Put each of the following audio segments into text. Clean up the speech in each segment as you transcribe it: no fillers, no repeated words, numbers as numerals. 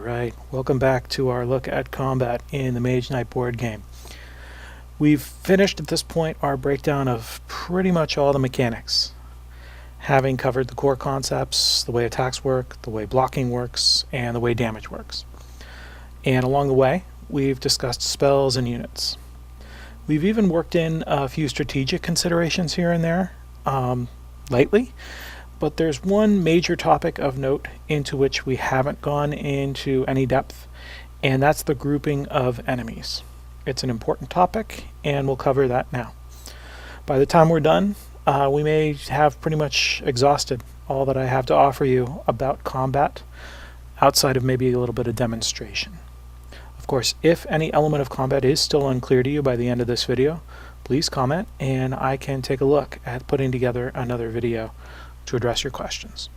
Alright, welcome back to our look at combat in the Mage Knight board game. We've finished at this point our breakdown of pretty much all the mechanics, having covered the core concepts, the way attacks work, the way blocking works, and the way damage works. And along the way, we've discussed spells and units. We've even worked in a few strategic considerations here and there lately. But there's one major topic of note into which we haven't gone into any depth, and that's the grouping of enemies. It's an important topic, and we'll cover that now. By the time we're done, we may have pretty much exhausted all that I have to offer you about combat, outside of maybe a little bit of demonstration. Of course, if any element of combat is still unclear to you by the end of this video, please comment, and I can take a look at putting together another video to address your questions.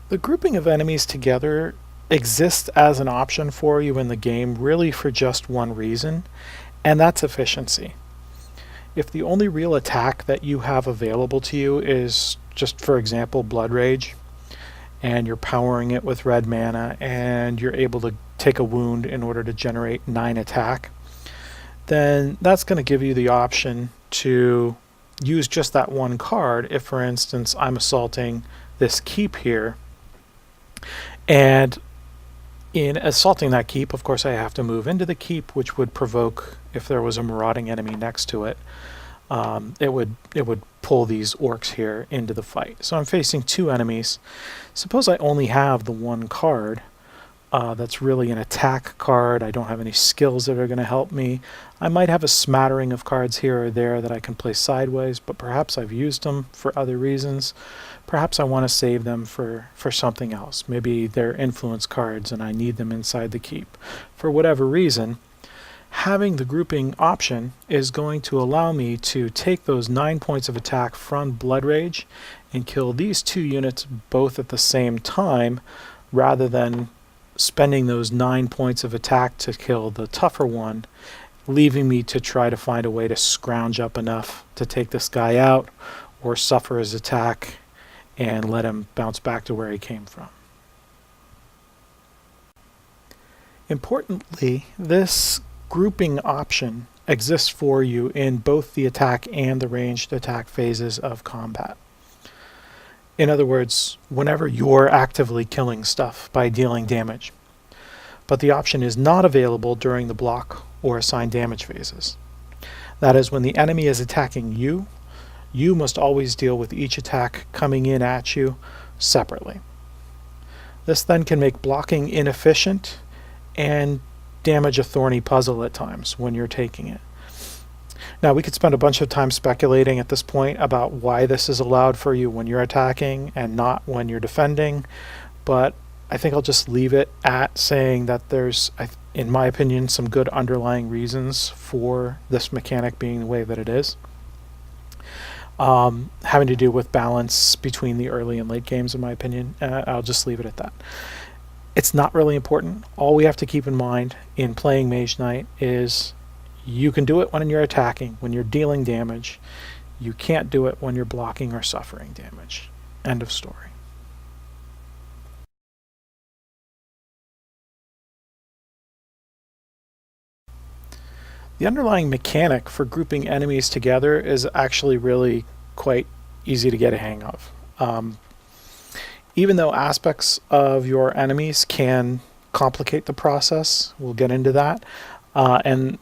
The grouping of enemies together exists as an option for you in the game really for just one reason, and that's efficiency. If the only real attack that you have available to you is just, for example, Blood Rage, and you're powering it with red mana and you're able to take a wound in order to generate 9 attack, then that's going to give you the option to use just that one card if, for instance, I'm assaulting this keep here. And in assaulting that keep, of course, I have to move into the keep, which would provoke, if there was a marauding enemy next to it, it would pull these orcs here into the fight. So I'm facing 2 enemies. Suppose I only have the one card. That's really an attack card. I don't have any skills that are going to help me. I might have a smattering of cards here or there that I can play sideways, but perhaps I've used them for other reasons. Perhaps I want to save them for something else. Maybe they're influence cards and I need them inside the keep. For whatever reason, having the grouping option is going to allow me to take those 9 points of attack from Blood Rage and kill these 2 units both at the same time, rather than spending those 9 points of attack to kill the tougher one, leaving me to try to find a way to scrounge up enough to take this guy out or suffer his attack and let him bounce back to where he came from. Importantly, this grouping option exists for you in both the attack and the ranged attack phases of combat. In other words, whenever you're actively killing stuff by dealing damage. But the option is not available during the block or assigned damage phases. That is, when the enemy is attacking you, you must always deal with each attack coming in at you separately. This then can make blocking inefficient and damage a thorny puzzle at times when you're taking it. Now, we could spend a bunch of time speculating at this point about why this is allowed for you when you're attacking and not when you're defending, but I think I'll just leave it at saying that there's, in my opinion, some good underlying reasons for this mechanic being the way that it is, having to do with balance between the early and late games, in my opinion. I'll just leave it at that. It's not really important. All we have to keep in mind in playing Mage Knight is you can do it when you're attacking, when you're dealing damage. You can't do it when you're blocking or suffering damage. End of story. The underlying mechanic for grouping enemies together is actually really quite easy to get a hang of. Even though aspects of your enemies can complicate the process, we'll get into that,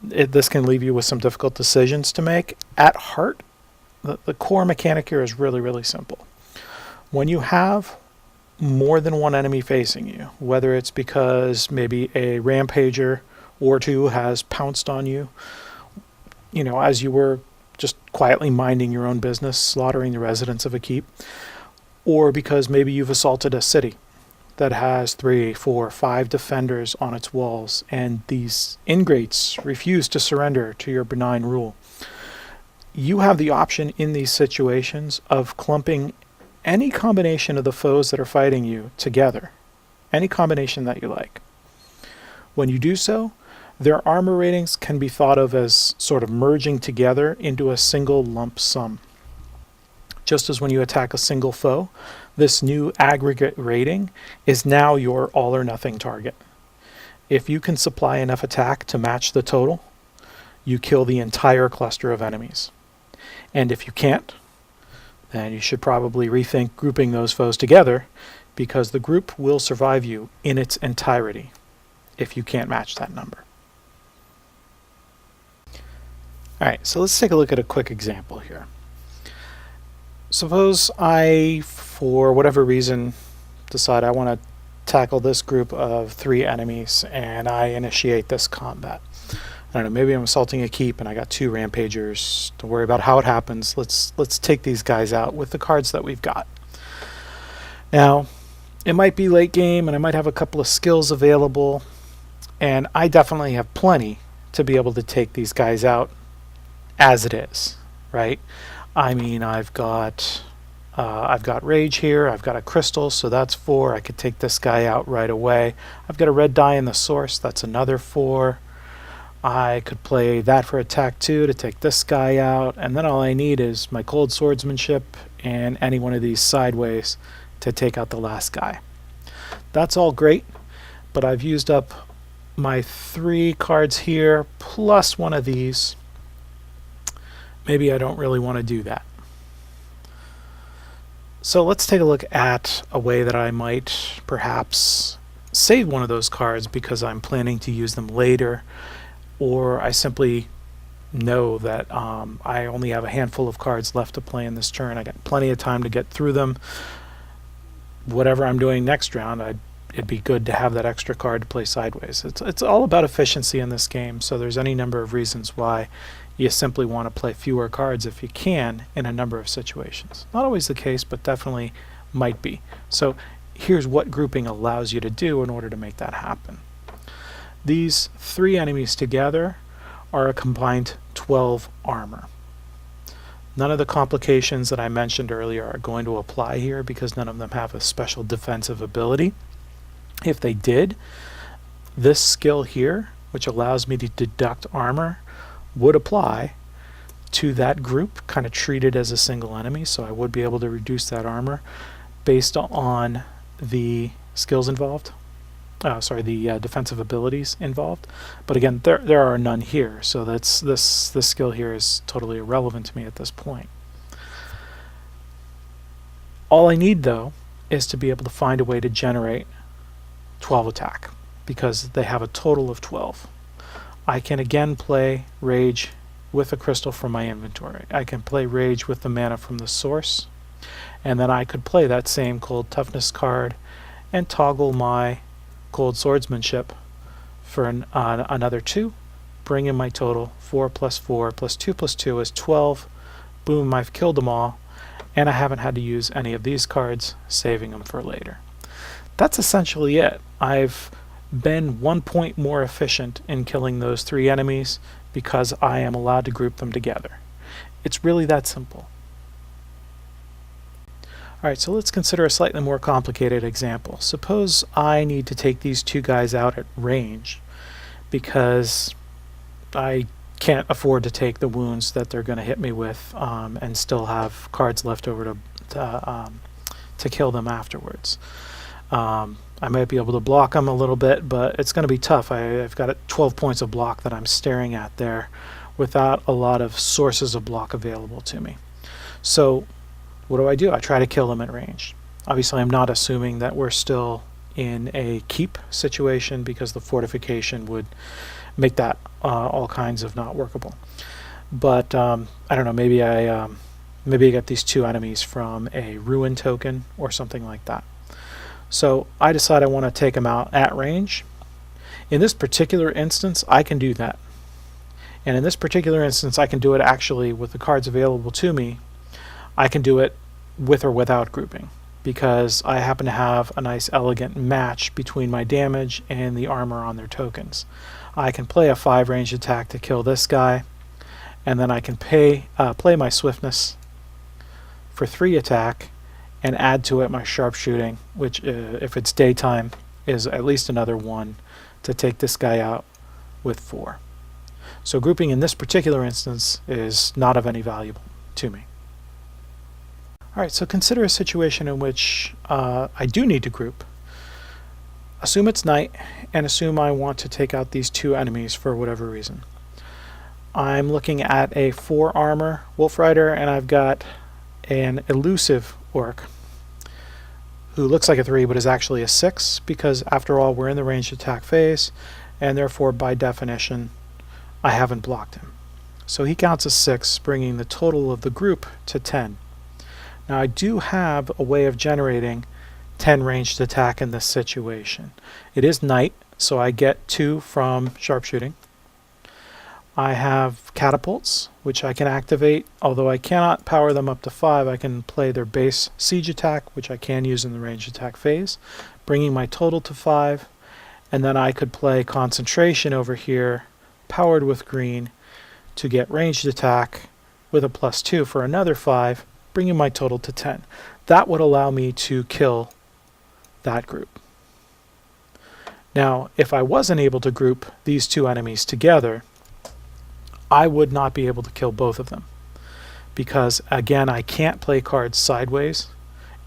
this can leave you with some difficult decisions to make. At heart, the core mechanic here is really, really simple. When you have more than one enemy facing you, whether it's because maybe a rampager or 2 has pounced on you, as you were just quietly minding your own business, slaughtering the residents of a keep, or because maybe you've assaulted a city that has 3, 4, 5 defenders on its walls, and these ingrates refuse to surrender to your benign rule. You have the option in these situations of clumping any combination of the foes that are fighting you together, any combination that you like. When you do so, their armor ratings can be thought of as sort of merging together into a single lump sum. Just as when you attack a single foe, this new aggregate rating is now your all or nothing target. If you can supply enough attack to match the total, you kill the entire cluster of enemies. And if you can't, then you should probably rethink grouping those foes together, because the group will survive you in its entirety if you can't match that number. Alright, so let's take a look at a quick example here. Suppose I, for whatever reason, decide I want to tackle this group of 3 enemies and I initiate this combat. I don't know, maybe I'm assaulting a keep and I got 2 rampagers. Don't worry about how it happens. Let's take these guys out with the cards that we've got. Now, it might be late game and I might have a couple of skills available, and I definitely have plenty to be able to take these guys out as it is, right? I mean, I've got Rage here, I've got a crystal, so that's 4. I could take this guy out right away. I've got a red die in the source, that's another 4. I could play that for attack 2 to take this guy out, and then all I need is my cold swordsmanship and any one of these sideways to take out the last guy. That's all great, but I've used up my 3 cards here plus one of these. Maybe I don't really want to do that. So let's take a look at a way that I might perhaps save one of those cards because I'm planning to use them later, or I simply know that I only have a handful of cards left to play in this turn. I got plenty of time to get through them. Whatever I'm doing next round, it'd be good to have that extra card to play sideways. It's all about efficiency in this game, so there's any number of reasons why you simply want to play fewer cards if you can in a number of situations. Not always the case, but definitely might be. So here's what grouping allows you to do in order to make that happen. These 3 enemies together are a combined 12 armor. None of the complications that I mentioned earlier are going to apply here because none of them have a special defensive ability. If they did, this skill here, which allows me to deduct armor, would apply to that group, kind of treated as a single enemy, so I would be able to reduce that armor based on the skills involved. The defensive abilities involved. But again, there are none here, so this skill here is totally irrelevant to me at this point. All I need, though, is to be able to find a way to generate 12 attack, because they have a total of 12. I can again play Rage with a crystal from my inventory. I can play Rage with the mana from the source, and then I could play that same Cold Toughness card and toggle my Cold Swordsmanship for another 2, bring in my total. 4 plus 4 plus 2 plus 2 is 12. Boom, I've killed them all, and I haven't had to use any of these cards, saving them for later. That's essentially it. I've been 1 point more efficient in killing those 3 enemies because I am allowed to group them together. It's really that simple. Alright, so let's consider a slightly more complicated example. Suppose I need to take these 2 guys out at range because I can't afford to take the wounds that they're going to hit me with and still have cards left over to kill them afterwards. I might be able to block them a little bit, but it's going to be tough. I've got 12 points of block that I'm staring at there without a lot of sources of block available to me. So what do? I try to kill them at range. Obviously, I'm not assuming that we're still in a keep situation because the fortification would make that all kinds of not workable. But I don't know, maybe I get these 2 enemies from a ruin token or something like that. So I decide I want to take them out at range. In this particular instance, I can do that. And in this particular instance, I can do it actually with the cards available to me. I can do it with or without grouping because I happen to have a nice elegant match between my damage and the armor on their tokens. I can play a 5 range attack to kill this guy, and then I can play my swiftness for 3 attack and add to it my sharpshooting, which if it's daytime is at least another 1 to take this guy out with 4. So grouping in this particular instance is not of any value to me. Alright, so consider a situation in which I do need to group. Assume it's night, and assume I want to take out these two enemies for whatever reason. I'm looking at a 4 armor Wolf Rider, and I've got an elusive orc who looks like a 3 but is actually a 6, because after all we're in the ranged attack phase, and therefore by definition I haven't blocked him. So he counts as 6, bringing the total of the group to 10. Now I do have a way of generating 10 ranged attack in this situation. It is night, so I get 2 from sharpshooting. I have catapults, which I can activate, although I cannot power them up to 5. I can play their base siege attack, which I can use in the ranged attack phase, bringing my total to 5. And then I could play concentration over here, powered with green, to get ranged attack with a +2 for another 5, bringing my total to 10. That would allow me to kill that group. Now, if I wasn't able to group these two enemies together, I would not be able to kill both of them, because again I can't play cards sideways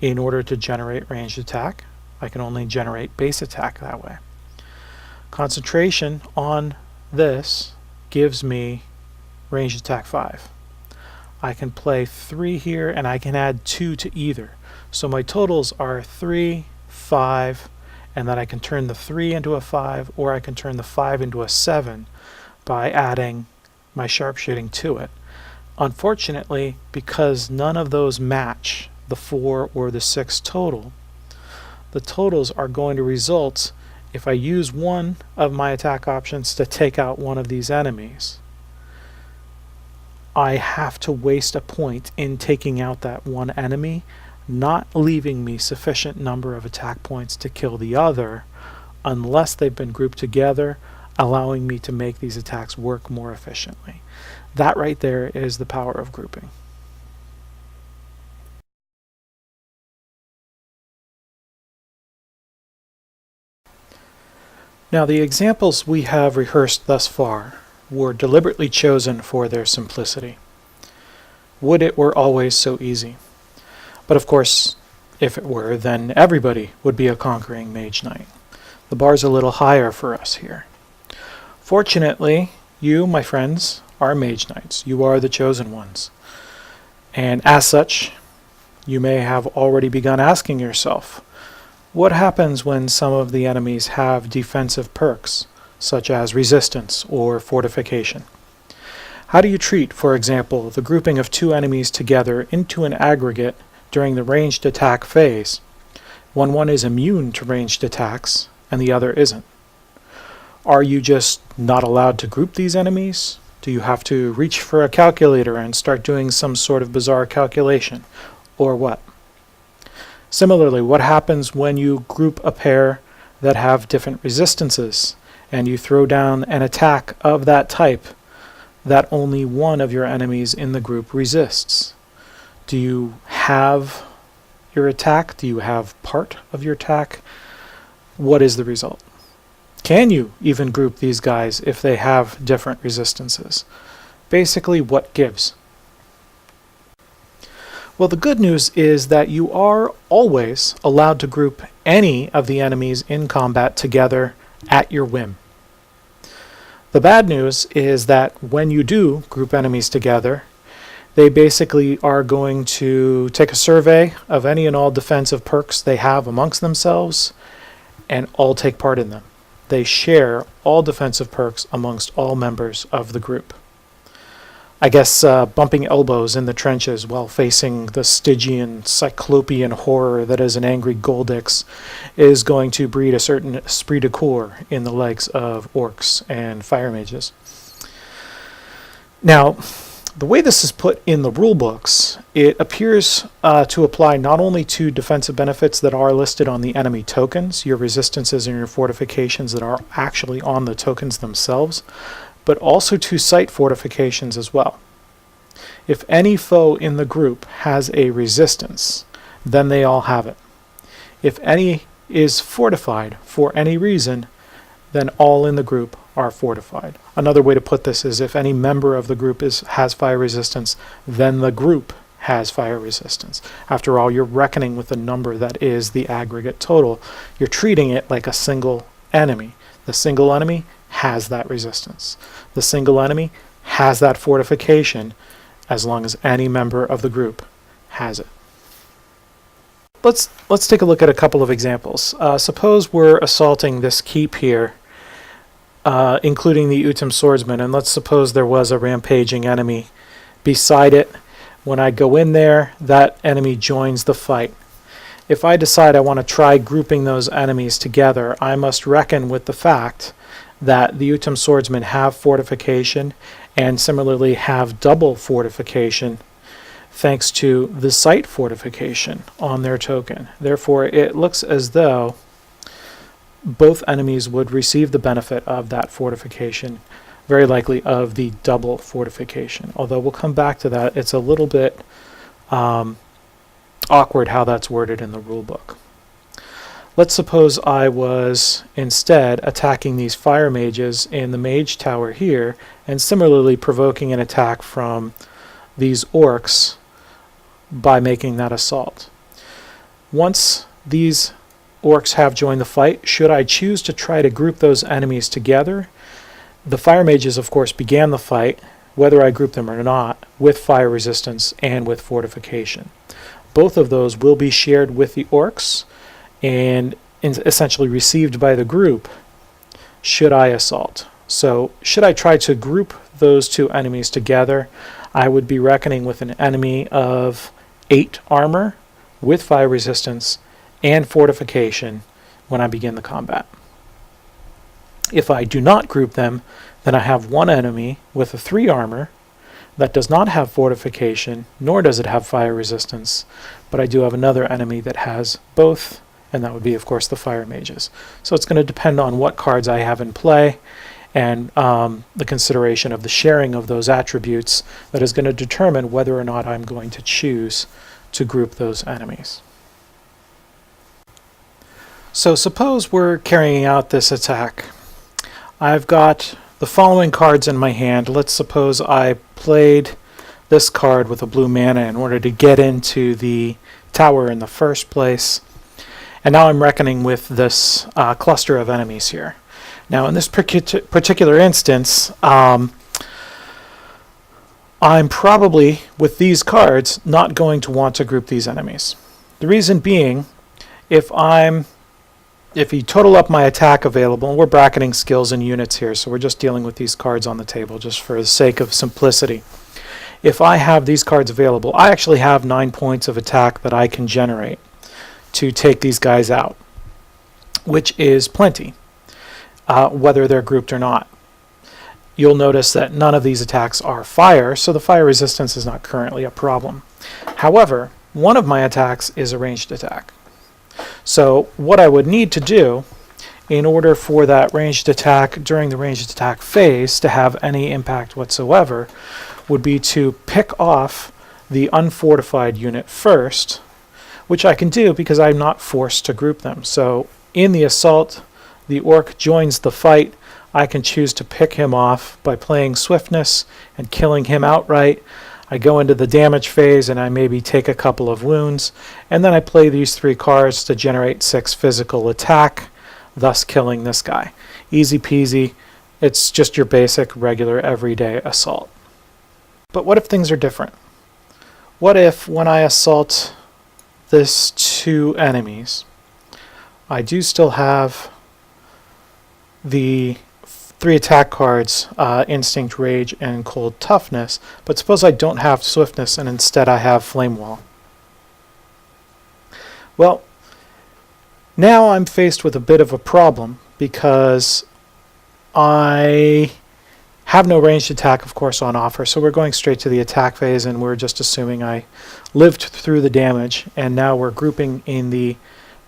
in order to generate ranged attack. I can only generate base attack that way. Concentration on this gives me ranged attack 5. I can play 3 here, and I can add 2 to either. So my totals are 3, 5, and then I can turn the 3 into a 5, or I can turn the 5 into a 7 by adding my sharpshooting to it. Unfortunately, because none of those match the 4 or the 6 total, the totals are going to result, if I use one of my attack options to take out one of these enemies, I have to waste a point in taking out that one enemy, not leaving me sufficient number of attack points to kill the other unless they've been grouped together, allowing me to make these attacks work more efficiently. That right there is the power of grouping. Now, the examples we have rehearsed thus far were deliberately chosen for their simplicity. Would it were always so easy. But of course, if it were, then everybody would be a conquering mage knight. The bar's a little higher for us here. Fortunately, you, my friends, are mage knights. You are the chosen ones. And as such, you may have already begun asking yourself, what happens when some of the enemies have defensive perks, such as resistance or fortification? How do you treat, for example, the grouping of two enemies together into an aggregate during the ranged attack phase, when one is immune to ranged attacks and the other isn't? Are you just not allowed to group these enemies? Do you have to reach for a calculator and start doing some sort of bizarre calculation? Or what? Similarly, what happens when you group a pair that have different resistances and you throw down an attack of that type that only one of your enemies in the group resists? Do you have your attack? Do you have part of your attack? What is the result? Can you even group these guys if they have different resistances? Basically, what gives? Well, the good news is that you are always allowed to group any of the enemies in combat together at your whim. The bad news is that when you do group enemies together, they basically are going to take a survey of any and all defensive perks they have amongst themselves and all take part in them. They share all defensive perks amongst all members of the group. I guess bumping elbows in the trenches while facing the Stygian cyclopean horror that is an angry Goldix is going to breed a certain esprit de corps in the likes of orcs and fire mages. Now, the way this is put in the rulebooks, it appears to apply not only to defensive benefits that are listed on the enemy tokens, your resistances and your fortifications that are actually on the tokens themselves, but also to site fortifications as well. If any foe in the group has a resistance, then they all have it. If any is fortified for any reason, then all in the group are fortified. Another way to put this is if any member of the group has fire resistance, then the group has fire resistance. After all, you're reckoning with the number that is the aggregate total. You're treating it like a single enemy. The single enemy has that resistance. The single enemy has that fortification as long as any member of the group has it. Let's take a look at a couple of examples. Suppose we're assaulting this keep here, including the Utum swordsman, and let's suppose there was a rampaging enemy beside it. When I go in there, that enemy joins the fight. If I decide I want to try grouping those enemies together, I must reckon with the fact that the Utum swordsmen have fortification and similarly have double fortification thanks to the site fortification on their token. Therefore, it looks as though both enemies would receive the benefit of that fortification, very likely of the double fortification. Although we'll come back to that. It's a little bit awkward how that's worded in the rulebook. Let's suppose I was instead attacking these fire mages in the mage tower here and similarly provoking an attack from these orcs by making that assault. Once these orcs have joined the fight, should I choose to try to group those enemies together, the fire mages of course began the fight, whether I group them or not, with fire resistance and with fortification. Both of those will be shared with the orcs and essentially received by the group should I assault. So should I try to group those two enemies together, I would be reckoning with an enemy of 8 armor with fire resistance and fortification when I begin the combat. If I do not group them, then I have one enemy with a 3 armor that does not have fortification, nor does it have fire resistance, but I do have another enemy that has both, and that would be, of course, the fire mages. So it's going to depend on what cards I have in play and the consideration of the sharing of those attributes that is going to determine whether or not I'm going to choose to group those enemies. So suppose we're carrying out this attack. I've got the following cards in my hand. Let's suppose I played this card with a blue mana in order to get into the tower in the first place. And now I'm reckoning with this cluster of enemies here. Now in this particular instance, I'm probably, with these cards, not going to want to group these enemies. The reason being, if you total up my attack available, and we're bracketing skills and units here, so we're just dealing with these cards on the table just for the sake of simplicity. If I have these cards available, I actually have 9 points of attack that I can generate to take these guys out, which is plenty, whether they're grouped or not. You'll notice that none of these attacks are fire, so the fire resistance is not currently a problem. However, one of my attacks is a ranged attack. So what I would need to do in order for that ranged attack during the ranged attack phase to have any impact whatsoever would be to pick off the unfortified unit first, which I can do because I'm not forced to group them. So in the assault, the orc joins the fight. I can choose to pick him off by playing swiftness and killing him outright. I go into the damage phase and I maybe take a couple of wounds, and then I play these 3 cards to generate 6 physical attack, thus killing this guy. Easy peasy. It's just your basic, regular, everyday assault. But what if things are different? What if when I assault this 2 enemies, I do still have the 3 attack cards, Instinct, Rage, and Cold Toughness, but suppose I don't have Swiftness and instead I have Flame Wall. Well, now I'm faced with a bit of a problem because I have no ranged attack, of course, on offer, so we're going straight to the attack phase and we're just assuming I lived through the damage, and now we're grouping in the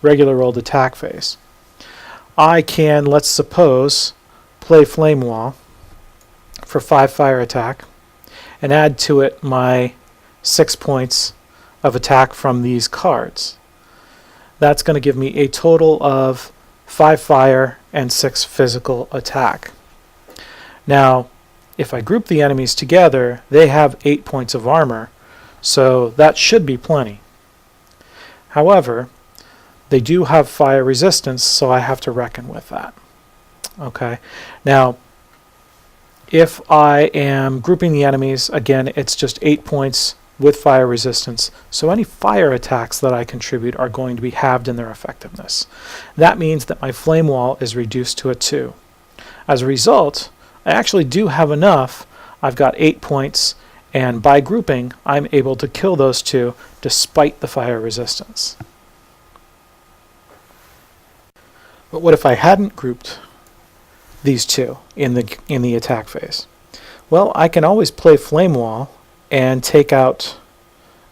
regular old attack phase. I can, let's suppose, play Flame Wall for 5 fire attack and add to it my 6 points of attack from these cards. That's going to give me a total of 5 fire and 6 physical attack. Now, if I group the enemies together, they have 8 points of armor, So that should be plenty. However, they do have fire resistance, so I have to reckon with that. Okay. Now, if I am grouping the enemies, again, it's just 8 points with fire resistance, so any fire attacks that I contribute are going to be halved in their effectiveness. That means that my flame wall is reduced to a 2. As a result, I actually do have enough. I've got 8 points, and by grouping, I'm able to kill those 2 despite the fire resistance. But what if I hadn't grouped these 2 in the attack phase? Well, I can always play flame wall and take out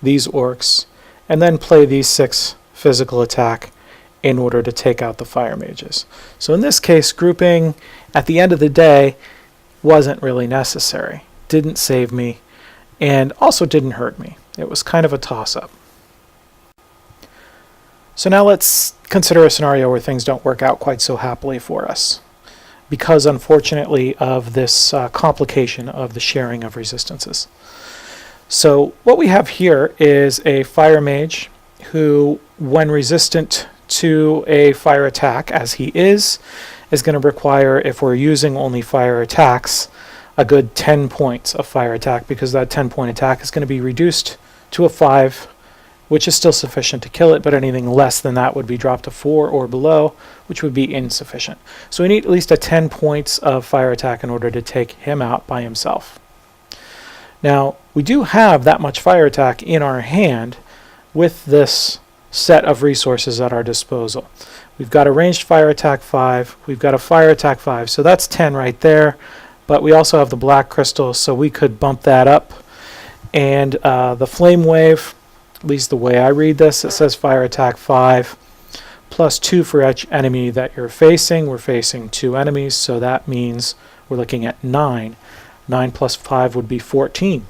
these orcs, and then play these 6 physical attack in order to take out the fire mages. So in this case, grouping at the end of the day wasn't really necessary. Didn't save me, and also didn't hurt me. It was kind of a toss-up. So now let's consider a scenario where things don't work out quite so happily for us, because unfortunately of this complication of the sharing of resistances. So what we have here is a fire mage who, when resistant to a fire attack, as he is going to require, if we're using only fire attacks, a good 10 points of fire attack, because that 10-point attack is going to be reduced to a 5, which is still sufficient to kill it, but anything less than that would be dropped to 4 or below, which would be insufficient. So we need at least a 10 points of fire attack in order to take him out by himself. Now, we do have that much fire attack in our hand with this set of resources at our disposal. We've got a ranged fire attack 5, we've got a fire attack 5, so that's 10 right there, but we also have the black crystal, so we could bump that up. And the flame wave, at least the way I read this, it says fire attack 5, plus 2 for each enemy that you're facing. We're facing 2 enemies, so that means we're looking at 9. 9 plus 5 would be 14.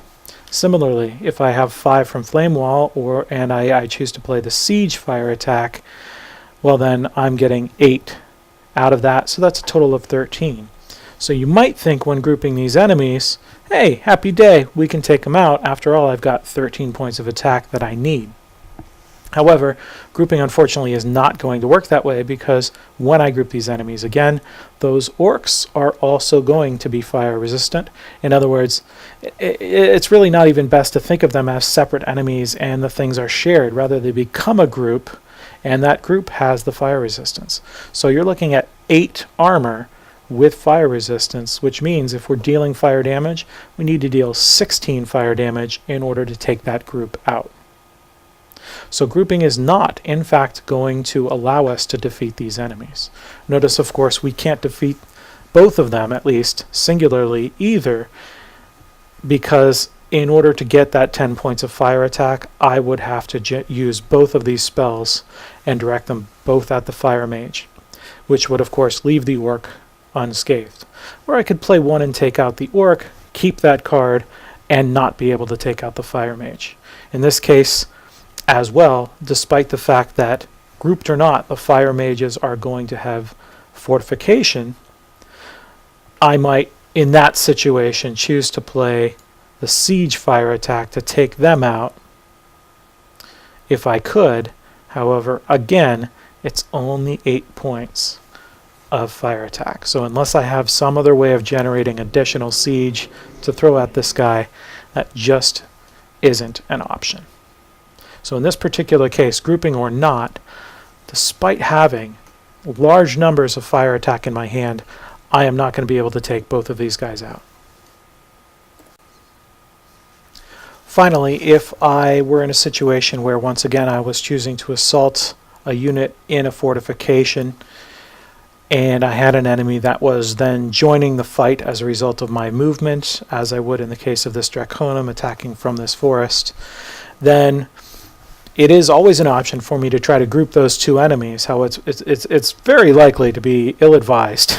Similarly, if I have 5 from Flame Wall, and I choose to play the Siege fire attack, well then I'm getting 8 out of that, so that's a total of 13. So you might think when grouping these enemies, hey, happy day, we can take them out. After all, I've got 13 points of attack that I need. However, grouping unfortunately is not going to work that way, because when I group these enemies again, those orcs are also going to be fire resistant. In other words, it's really not even best to think of them as separate enemies and the things are shared. Rather, they become a group, and that group has the fire resistance. So you're looking at 8 armor with fire resistance, which means if we're dealing fire damage, we need to deal 16 fire damage in order to take that group out. So grouping is not, in fact, going to allow us to defeat these enemies. Notice, of course, we can't defeat both of them, at least singularly, either, because in order to get that 10 points of fire attack, I would have to use both of these spells and direct them both at the fire mage, which would, of course, leave the orc unscathed. Or I could play one and take out the orc, keep that card, and not be able to take out the fire mage. In this case, as well, despite the fact that, grouped or not, the fire mages are going to have fortification, I might, in that situation, choose to play the siege fire attack to take them out if I could. However, again, it's only 8 points of fire attack. So unless I have some other way of generating additional siege to throw at this guy, that just isn't an option. So in this particular case, grouping or not, despite having large numbers of fire attack in my hand, I am not going to be able to take both of these guys out. Finally, if I were in a situation where once again I was choosing to assault a unit in a fortification, and I had an enemy that was then joining the fight as a result of my movement, as I would in the case of this Draconum attacking from this forest, then it is always an option for me to try to group those 2 enemies. However, it's very likely to be ill-advised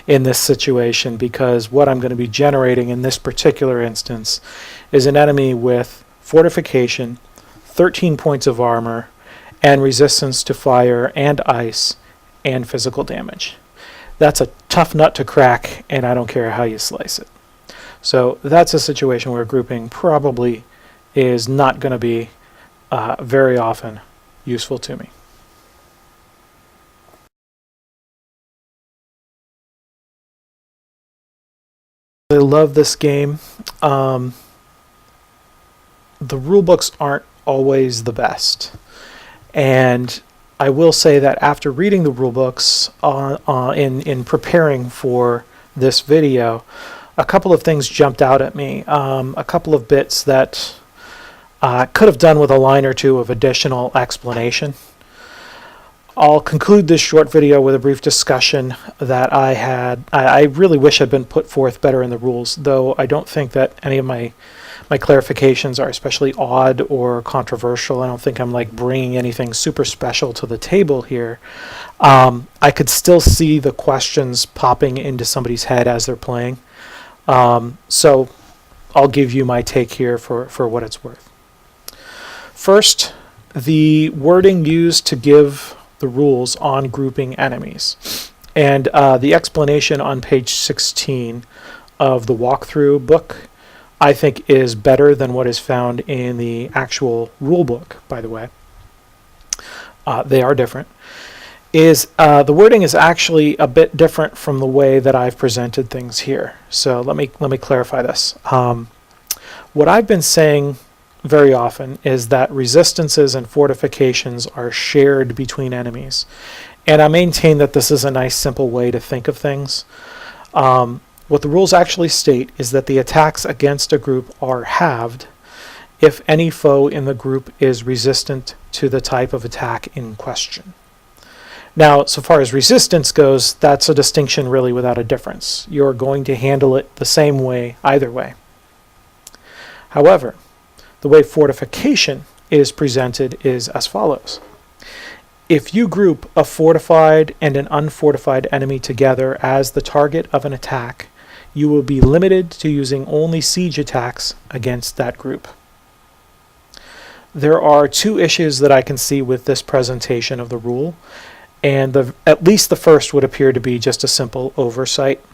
in this situation, because what I'm going to be generating in this particular instance is an enemy with fortification, 13 points of armor, and resistance to fire and ice, and physical damage. That's a tough nut to crack, and I don't care how you slice it. So that's a situation where grouping probably is not going to be very often useful to me. I love this game. The rulebooks aren't always the best, and I will say that after reading the rulebooks in preparing for this video, a couple of things jumped out at me. A couple of bits that could have done with a line or two of additional explanation. I'll conclude this short video with a brief discussion that I had. I really wish had been put forth better in the rules, though I don't think that any of my clarifications are especially odd or controversial. I don't think I'm like bringing anything super special to the table here. I could still see the questions popping into somebody's head as they're playing. So I'll give you my take here for what it's worth. First, the wording used to give the rules on grouping enemies. And the explanation on page 16 of the walkthrough book, I think, is better than what is found in the actual rule book, by the way. They are different. The wording is actually a bit different from the way that I've presented things here. So let me clarify this. What I've been saying very often is that resistances and fortifications are shared between enemies. And I maintain that this is a nice simple way to think of things. What the rules actually state is that the attacks against a group are halved if any foe in the group is resistant to the type of attack in question. Now, so far as resistance goes, that's a distinction really without a difference. You're going to handle it the same way either way. However, the way fortification is presented is as follows. If you group a fortified and an unfortified enemy together as the target of an attack, you will be limited to using only siege attacks against that group. There are two issues that I can see with this presentation of the rule, and at least the first would appear to be just a simple oversight.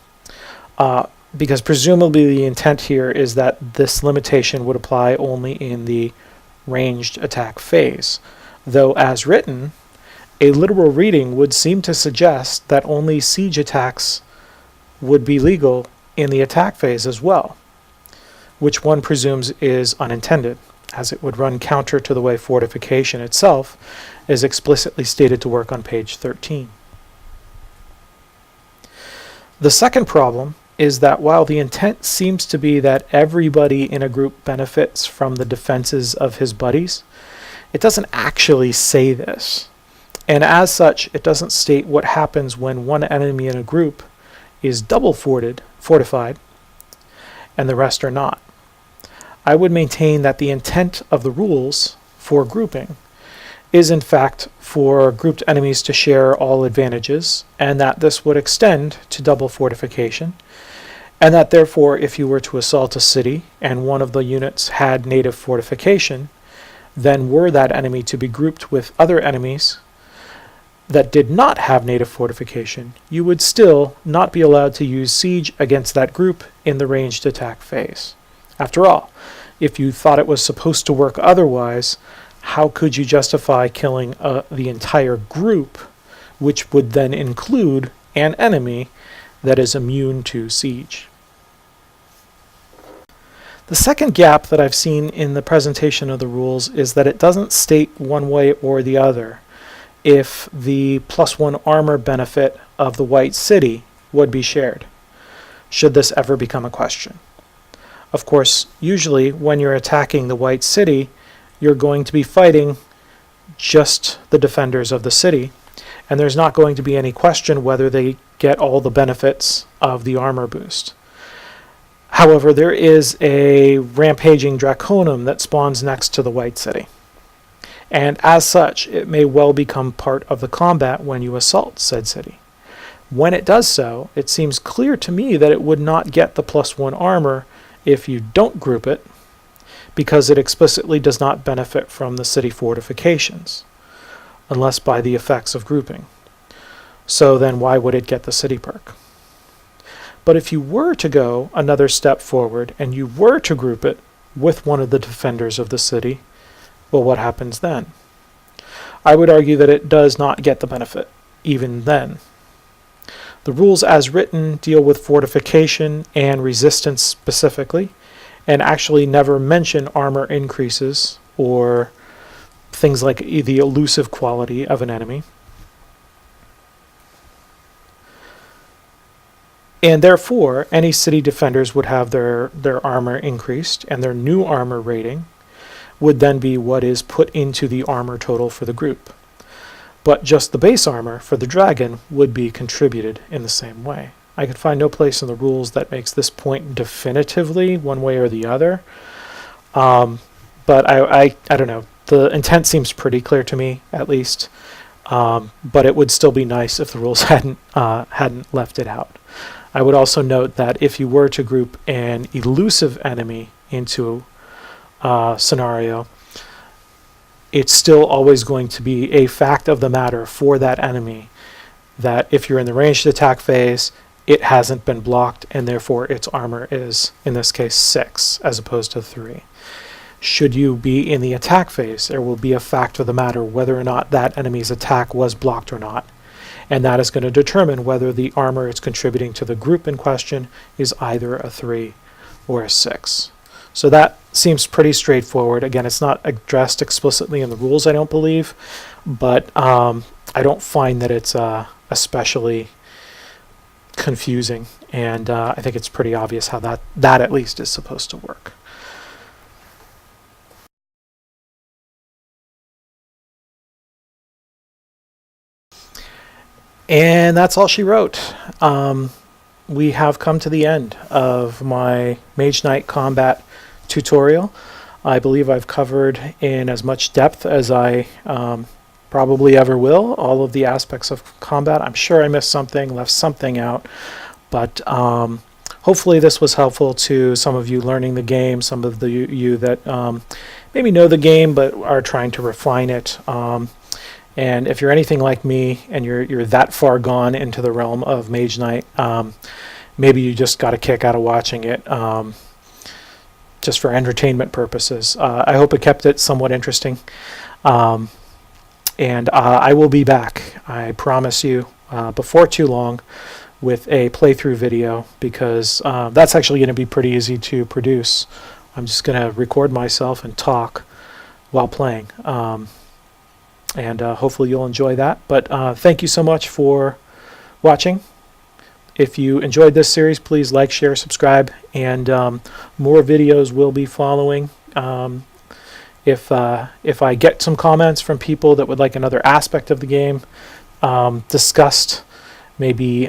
Because presumably the intent here is that this limitation would apply only in the ranged attack phase, though as written, a literal reading would seem to suggest that only siege attacks would be legal in the attack phase as well, which one presumes is unintended, as it would run counter to the way fortification itself is explicitly stated to work on page 13. The second problem is that while the intent seems to be that everybody in a group benefits from the defenses of his buddies, it doesn't actually say this. And as such, it doesn't state what happens when one enemy in a group is double fortified and the rest are not. I would maintain that the intent of the rules for grouping is in fact for grouped enemies to share all advantages, and that this would extend to double fortification, and that therefore if you were to assault a city and one of the units had native fortification, then were that enemy to be grouped with other enemies that did not have native fortification, you would still not be allowed to use siege against that group in the ranged attack phase. After all, if you thought it was supposed to work otherwise, how could you justify killing the entire group, which would then include an enemy that is immune to siege? The second gap that I've seen in the presentation of the rules is that it doesn't state one way or the other if the +1 armor benefit of the White City would be shared, should this ever become a question. Of course, usually when you're attacking the White City, you're going to be fighting just the defenders of the city, and there's not going to be any question whether they get all the benefits of the armor boost. However, there is a rampaging Draconum that spawns next to the White City, and as such, it may well become part of the combat when you assault said city. When it does so, it seems clear to me that it would not get the +1 armor if you don't group it, because it explicitly does not benefit from the city fortifications, unless by the effects of grouping. So then why would it get the city perk? But if you were to go another step forward and you were to group it, with one of the defenders of the city, well, what happens then? I would argue that it does not get the benefit, even then. The rules as written deal with fortification and resistance specifically, and actually never mention armor increases or things like the elusive quality of an enemy. And therefore, any city defenders would have their armor increased, and their new armor rating would then be what is put into the armor total for the group. But just the base armor for the dragon would be contributed in the same way. I could find no place in the rules that makes this point definitively one way or the other. But I don't know. The intent seems pretty clear to me, at least. But it would still be nice if the rules hadn't left it out. I would also note that if you were to group an elusive enemy into a scenario, it's still always going to be a fact of the matter for that enemy that if you're in the ranged attack phase, it hasn't been blocked, and therefore its armor is, in this case, 6 as opposed to 3. Should you be in the attack phase, there will be a fact of the matter whether or not that enemy's attack was blocked or not. And that is going to determine whether the armor it's contributing to the group in question is either a 3 or a 6. So that seems pretty straightforward. Again, it's not addressed explicitly in the rules, I don't believe, but I don't find that it's especially confusing, and I think it's pretty obvious how that at least is supposed to work. And that's all she wrote. We have come to the end of my Mage Knight combat tutorial. I believe I've covered in as much depth as I probably ever will all of the aspects of combat. I'm sure I missed something, left something out, but hopefully this was helpful to some of you learning the game, some of you that maybe know the game but are trying to refine it. And if you're anything like me and you're that far gone into the realm of Mage Knight, maybe you just got a kick out of watching it just for entertainment purposes. I hope it kept it somewhat interesting. And I will be back, I promise you, before too long with a playthrough video, because that's actually going to be pretty easy to produce. I'm just going to record myself and talk while playing. And hopefully you'll enjoy that. But thank you so much for watching. If you enjoyed this series, please like, share, subscribe, and more videos will be following. If I get some comments from people that would like another aspect of the game discussed, maybe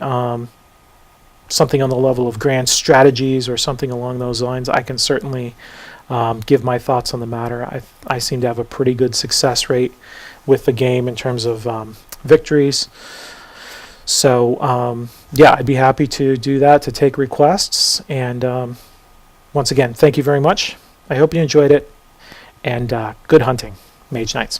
something on the level of grand strategies or something along those lines, I can certainly give my thoughts on the matter. I seem to have a pretty good success rate with the game in terms of victories. So yeah, I'd be happy to do that, to take requests. And once again, thank you very much. I hope you enjoyed it, and good hunting, Mage Knights.